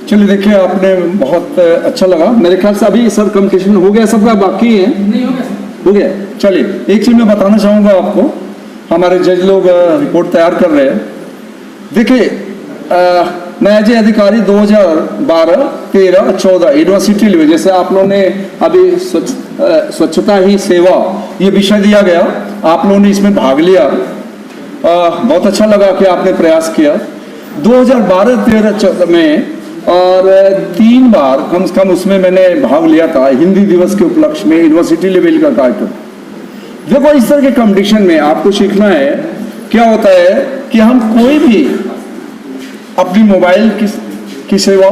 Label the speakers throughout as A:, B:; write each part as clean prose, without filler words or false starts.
A: चलिए देखिए, आपने बहुत अच्छा लगा। मेरे ख्याल से अभी सर कंपटीशन हो गया सबका, बाकी है?
B: नहीं हो गया।
A: हो गया। चलिए एक चीज़ मैं बताना चाहूँगा आपको, हमारे जज लोग रिपोर्ट तैयार कर रहे हैं। देखिए मैं एज ए अधिकारी 2012, 13, 14 यूनिवर्सिटी लेवल, जैसे आप लोगों ने अभी स्वच्छता ही सेवा ये विषय दिया गया, आप लोगों ने इसमें भाग लिया, बहुत अच्छा लगा कि आपने प्रयास किया। 2012, 13, 14 में और 3 बार कम से कम उसमें मैंने भाग लिया था, हिंदी दिवस के उपलक्ष्य में यूनिवर्सिटी लेवल का कार्यक्रम। देखो इस तरह के कंपटीशन में आपको सीखना है, क्या होता है कि हम कोई भी अपनी मोबाइल की सेवा,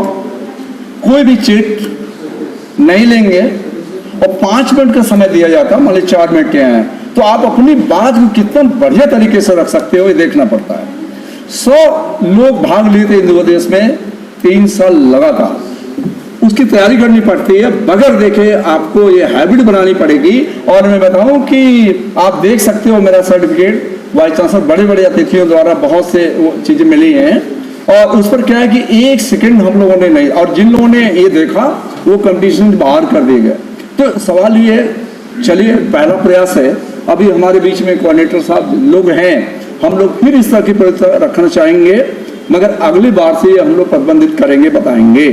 A: कोई भी चीट नहीं लेंगे और 5 मिनट का समय दिया जाता, मान लीजिए 4 मिनट के हैं, तो आप अपनी बात को कितना बढ़िया तरीके से रख सकते हो ये देखना पड़ता है। 100 लोग भाग लिए थे हिंदी दिवस में, 3 साल लगातार उसकी तैयारी करनी पड़ती है, बगैर देखे आपको ये हैबिट बनानी पड़ेगी। और मैं बताऊं कि आप देख सकते हो मेरा सर्टिफिकेट वाइस चांसलर, बड़े बड़े अतिथियों द्वारा बहुत से वो चीजें मिली हैं, और उस पर क्या है कि 1 सेकंड हम लोगों ने नहीं, और जिन लोगों ने ये देखा वो कंपटीशन बाहर कर दिए गए। तो सवाल ये, चलिए पहला प्रयास है, अभी हमारे बीच में कोऑर्डिनेटर साहब लोग हैं, हम लोग फिर इस तरह की प्रतियोगिता रखना चाहेंगे, मगर अगली बार से हम लोग प्रबंधित करेंगे, बताएंगे।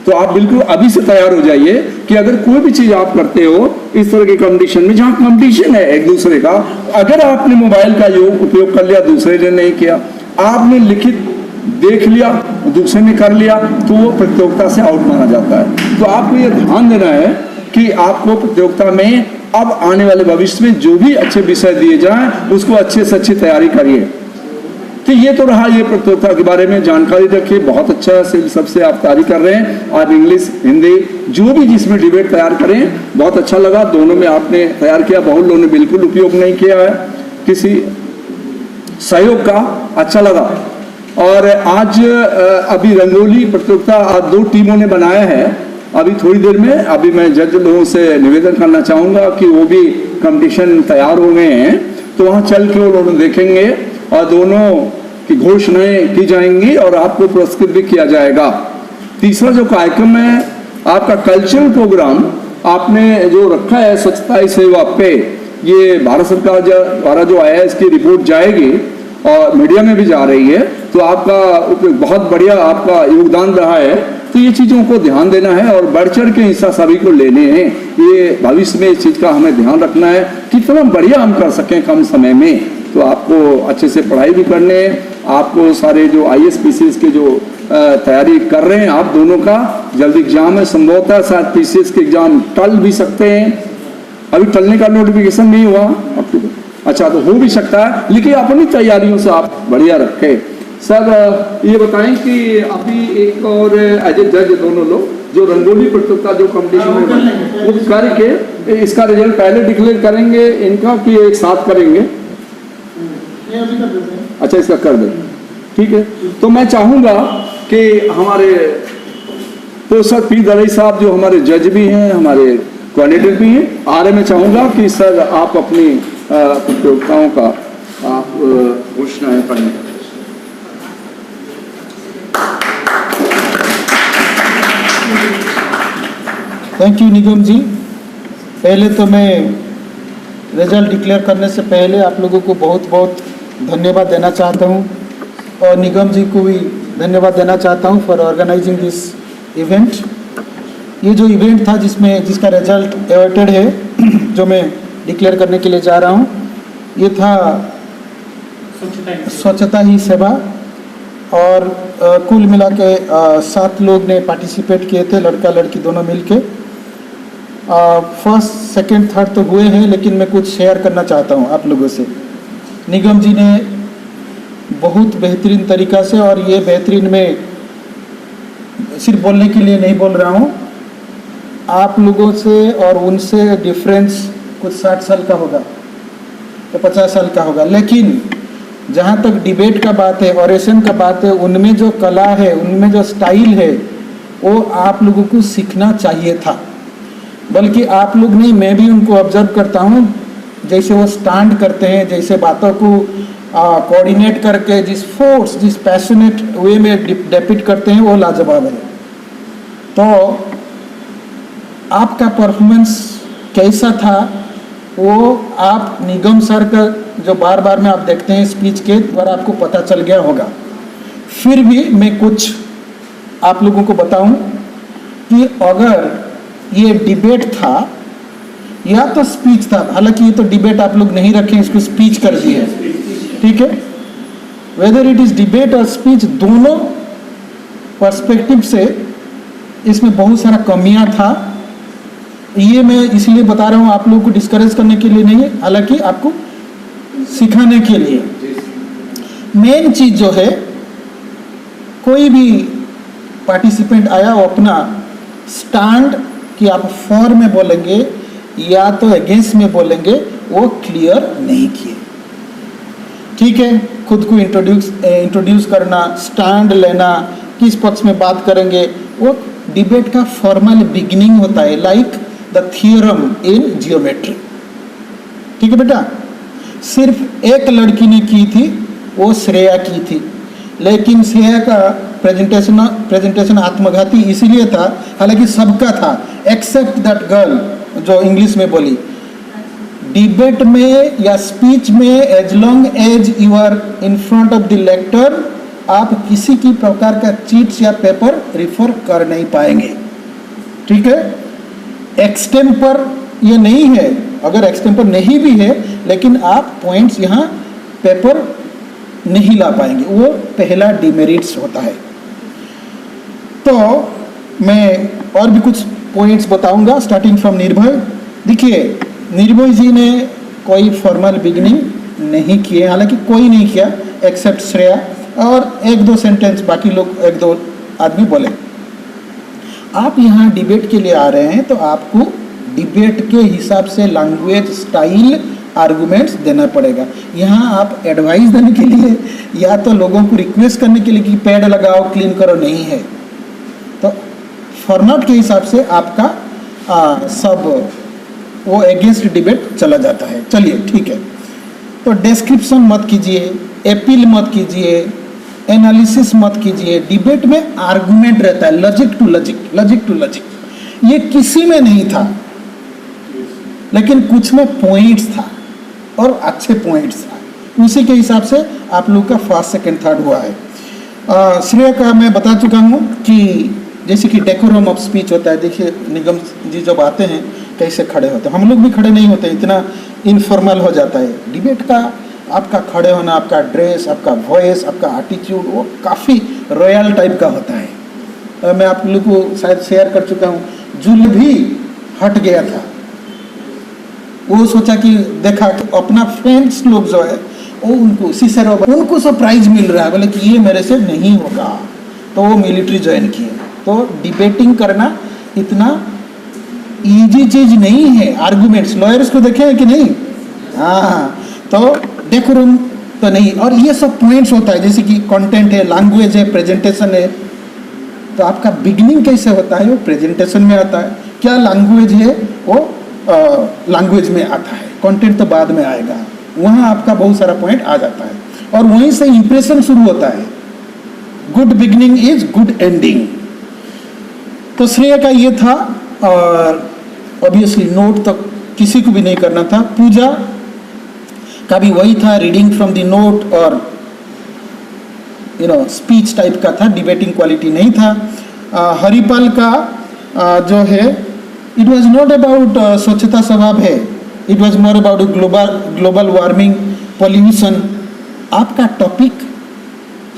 A: तो आप बिल्कुल अभी से तैयार हो जाइए कि अगर कोई भी चीज आप करते हो इस तरह के कंपटीशन में, जहां कंपटीशन है एक दूसरे का, अगर आपने मोबाइल का उपयोग कर लिया, दूसरे ने नहीं किया, आपने लिखित देख लिया, दूसरे ने कर लिया, तो वो प्रतियोगिता से आउट माना जाता है। तो आपको ये ध्यान देना है कि आपको प्रतियोगिता में अब आने वाले भविष्य में जो भी अच्छे विषय दिए जाएं उसको अच्छे से अच्छी तैयारी करिए। तो ये तो रहा ये प्रतियोगिता के बारे में जानकारी रखिए, बहुत अच्छा से सबसे आप तैयारी कर रहे हैं। आप इंग्लिश, हिंदी जो भी जिसमें डिबेट तैयार करें, बहुत अच्छा लगा, दोनों में आपने तैयार किया। बहुत लोगों ने बिल्कुल उपयोग नहीं किया है किसी सहयोग का, अच्छा लगा। और आज अभी रंगोली प्रतियोगिता 2 टीमों ने बनाया है, अभी थोड़ी देर में अभी मैं जज लोगों से निवेदन करना चाहूँगा कि वो भी कंपटीशन तैयार हो गए हैं, तो वहाँ चल के वो लोग देखेंगे और दोनों की घोषणाएं की जाएंगी और आपको पुरस्कृत भी किया जाएगा। तीसरा जो कार्यक्रम है आपका कल्चरल प्रोग्राम, आपने जो रखा है स्वच्छता ही सेवा पे, ये भारत सरकार द्वारा जो आया है इसकी रिपोर्ट जाएगी और मीडिया में भी जा रही है, तो आपका बहुत बढ़िया आपका योगदान रहा है। तो ये चीज़ों को ध्यान देना है और बढ़ चढ़ के हिस्सा सभी को लेने हैं। ये भविष्य में इस चीज़ का हमें ध्यान रखना है, कितना बढ़िया हम कर सकें कम समय में। तो आपको अच्छे से पढ़ाई भी करने, आपको सारे जो IAS PCS के जो तैयारी कर रहे हैं, आप दोनों का जल्दी एग्जाम है, संभवतः शायद PCS के एग्जाम टल भी सकते हैं, अभी टलने का नोटिफिकेशन नहीं हुआ आपको, अच्छा तो हो भी सकता है, लेकिन अपनी तैयारियों से आप बढ़िया रखें। सर ये बताएं कि अभी एक और एज ए जज दोनों लोग जो रंगोली प्रतियोगिता जो कंपटीशन में वो करके इसका रिजल्ट पहले डिक्लेयर करेंगे इनका कि एक साथ करेंगे? अच्छा इसका कर दें, ठीक है। तो मैं चाहूंगा कि हमारे प्रोफेसर पी दलई साहब जो हमारे जज भी हैं, हमारे कोऑर्डिनेटर भी हैं, आर मैं चाहूंगा कि सर आप अपनी प्रतियोगिताओं का आप घोषणाएं पढ़ें।
C: थैंक यू निगम जी। पहले तो मैं रिजल्ट डिक्लेयर करने से पहले आप लोगों को बहुत बहुत धन्यवाद देना चाहता हूं, और निगम जी को भी धन्यवाद देना चाहता हूं फॉर ऑर्गेनाइजिंग दिस इवेंट। ये जो इवेंट था जिसका रिजल्ट अवॉर्डेड है जो मैं डिक्लेयर करने के लिए जा रहा हूं, ये था स्वच्छता ही सेवा, और कुल मिला के 7 लोग ने पार्टिसिपेट किए थे, लड़का लड़की दोनों मिलके। फर्स्ट सेकंड थर्ड तो हुए हैं, लेकिन मैं कुछ शेयर करना चाहता हूं आप लोगों से। निगम जी ने बहुत बेहतरीन तरीक़ा से, और ये बेहतरीन में सिर्फ बोलने के लिए नहीं बोल रहा हूं, आप लोगों से और उनसे डिफरेंस कुछ 60 साल का होगा तो 50 साल का होगा, लेकिन जहाँ तक डिबेट का बात है, ऑरेशन का बात है, उनमें जो कला है, उनमें जो स्टाइल है, वो आप लोगों को सीखना चाहिए था। बल्कि आप लोग नहीं, मैं भी उनको ऑब्जर्व करता हूँ, जैसे वो स्टैंड करते हैं, जैसे बातों को कोऑर्डिनेट करके जिस फोर्स, जिस पैशनेट वे में डिपिक्ट करते हैं, वो लाजवाब है। तो आपका परफॉर्मेंस कैसा था वो आप निगम सर का जो बार बार में आप देखते हैं स्पीच के द्वारा आपको पता चल गया होगा। फिर भी मैं कुछ आप लोगों को बताऊं कि अगर ये डिबेट था या तो स्पीच था, हालांकि ये तो डिबेट आप लोग नहीं रखें, इसको स्पीच कर दिए, ठीक है। वेदर इट इज डिबेट और स्पीच, दोनों पर्सपेक्टिव से इसमें बहुत सारा कमियां था। ये मैं इसलिए बता रहा हूँ आप लोगों को डिस्करेज करने के लिए नहीं, हालांकि आपको सिखाने के लिए। मेन चीज जो है, कोई भी पार्टिसिपेंट आया वो अपना स्टैंड कि आप फॉर में बोलेंगे या तो अगेंस्ट में बोलेंगे वो क्लियर नहीं किए, ठीक है। खुद को इंट्रोड्यूस करना, स्टैंड लेना, किस पक्ष में बात करेंगे, वो डिबेट का फॉर्मल बिगिनिंग होता है, like the theorem in geometry, ठीक है बेटा। सिर्फ एक लड़की ने की थी, वो श्रेया की थी, लेकिन श्रेया का प्रेजेंटेशन आत्मघाती इसीलिए था, हालांकि सबका था एक्सेप्ट दैट गर्ल जो इंग्लिश में बोली। डिबेट में या स्पीच में as long as you are in front of the lectern, आप किसी की प्रकार का चीट्स या पेपर रिफर कर नहीं पाएंगे, ठीक है। एक्सटेम्पर ये नहीं है, अगर एक्सटेम्पर नहीं भी है लेकिन आप पॉइंट्स यहाँ पेपर नहीं ला पाएंगे, वो पहला डिमेरिट्स होता है। तो मैं और भी कुछ पॉइंट्स बताऊंगा स्टार्टिंग फ्रॉम निर्भय। देखिए, निर्भय जी ने कोई फॉर्मल बिगिनिंग नहीं किए, हालांकि कोई नहीं किया एक्सेप्ट श्रेया, और एक दो सेंटेंस बाकी लोग एक दो आदमी बोले। आप यहाँ डिबेट के लिए आ रहे हैं तो आपको डिबेट के हिसाब से लैंग्वेज, स्टाइल, आर्गुमेंट्स देना पड़ेगा। यहाँ आप एडवाइस देने के लिए या तो लोगों को रिक्वेस्ट करने के लिए कि पेड़ लगाओ, क्लीन करो, नहीं है। तो फॉर्मेट के हिसाब से आपका सब वो अगेंस्ट डिबेट चला जाता है। चलिए ठीक है, तो डिस्क्रिप्शन मत कीजिए, अपील मत कीजिए, एनालिसिस मत कीजिए। डिबेट में आर्गुमेंट रहता है, logic to logic, logic to logic. ये किसी में नहीं था, लेकिन कुछ में पॉइंट्स था और अच्छे पॉइंट्स था, उसी के हिसाब से आप लोग का फर्स्ट सेकंड थर्ड हुआ है। श्रेय का मैं बता चुका हूँ कि जैसे कि डेकोरम ऑफ स्पीच होता है। देखिए निगम जी जब आते हैं कैसे खड़े होते हैं, हम लोग भी खड़े नहीं होते, इतना इनफॉर्मल हो जाता है। डिबेट का आपका खड़े होना, आपका ड्रेस, आपका वॉइस, आपका एटीट्यूड, वो काफ़ी रॉयल टाइप का होता है। मैं आप लोग को शायद शेयर कर चुका हूँ, जुल भी हट गया था। वो सोचा कि देखा कि अपना फ्रेंड्स लोग जो है वो उनको सिसेरो, उनको सरप्राइज मिल रहा है, बोले कि ये मेरे से नहीं होगा, तो वो मिलिट्री ज्वाइन किए। तो डिबेटिंग करना इतना इजी चीज नहीं है। आर्गुमेंट्स लॉयर्स को देखे हैं कि नहीं? हाँ, तो डेकोरम तो नहीं, और ये सब पॉइंट्स होता है, जैसे कि कंटेंट है, लैंग्वेज है, प्रेजेंटेशन है। तो आपका बिगिनिंग कैसे होता है, वो प्रेजेंटेशन में आता है। क्या लैंग्वेज है, वो लैंग्वेज में आता है, कंटेंट तो बाद में आएगा। वहाँ आपका बहुत सारा पॉइंट आ जाता है और वहीं से इंप्रेशन शुरू होता है। Good beginning is good ending. तो श्रेय का ये था, और ऑब्वियसली नोट तो किसी को भी नहीं करना था। पूजा का भी वही था, रीडिंग फ्रॉम द नोट और स्पीच टाइप का था, डिबेटिंग क्वालिटी नहीं था। हरिपाल का जो है, इट वॉज नॉट अबाउट स्वच्छता स्वभाव है, it was more about global warming, pollution. आपका टॉपिक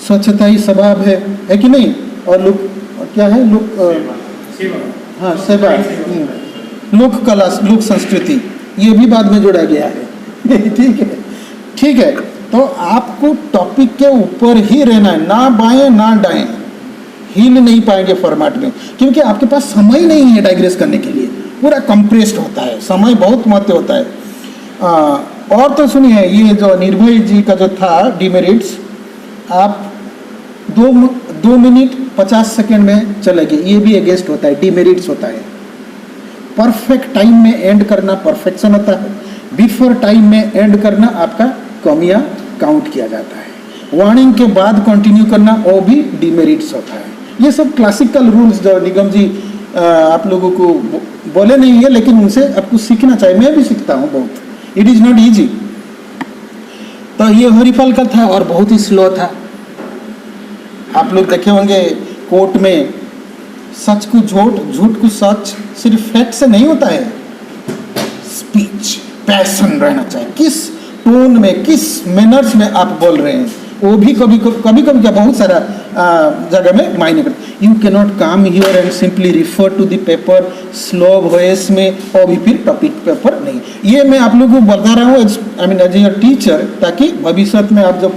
C: स्वच्छता ही स्वभाव है कि नहीं? और लोक क्या है, लोक हाँ सेवा, लोक कला, लोक संस्कृति, ये भी बाद में जोड़ा गया है। ठीक है, ठीक है। तो आपको टॉपिक के ऊपर ही रहना है, ना बाएं ना दाएं, हिल नहीं पाएंगे फॉर्मेट में, क्योंकि आपके पास समय नहीं है डाइग्रेस करने के लिए, पूरा कंप्रेस्ड होता है, समय बहुत महत्व होता है। और तो सुनिए, ये जो निर्भय जी का जो था डिमेरिट्स, आप 2 मिनट 50 सेकेंड में चले गए, ये भी अगेंस्ट होता है, डिमेरिट्स होता है। परफेक्ट टाइम में एंड करना परफेक्शन होता है, बिफोर टाइम में एंड करना आपका कमियां काउंट किया जाता है। वार्निंग के बाद कंटिन्यू करना वो भी डिमेरिट्स होता है। ये सब क्लासिकल रूल्स जो निगम जी आप लोगों को बोले नहीं है, लेकिन उनसे आपको सीखना चाहिए। मैं भी सीखता हूँ बहुत। It is not easy. तो ये हरिफल का था और बहुत ही स्लो था। आप लोग देखे होंगे कोर्ट में सच को झूठ, झूठ को सच सिर्फ फैक्ट से नहीं होता है। स्पीच पैशन रहना चाहिए, किस टोन में, किस मैनर्स में आप बोल रहे हैं, वो भी कभी कभी क्या बहुत सारा जगह में मायने करता। You can not come here and simply refer to the paper slow voice में, और भी फिर टॉपिक पेपर नहीं। ये मैं आप लोगों को बता रहा हूँ I mean as a teacher, ताकि भविष्य में आप जब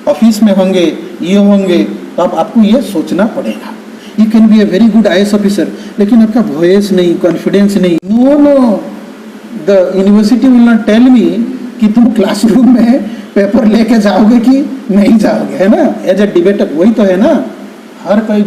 C: ऑफिस में होंगे, ये होंगे, तो आपको ये सोचना पड़ेगा। You can be a very good IAS officer, लेकिन आपका वॉइस नहीं, कॉन्फिडेंस नहीं। No, the university will not tell me कि तुम क्लासरूम में पेपर लेके जाओगे कि नहीं जाओगे, है ना। एज ए डिबेटर वही तो है ना। हर कोई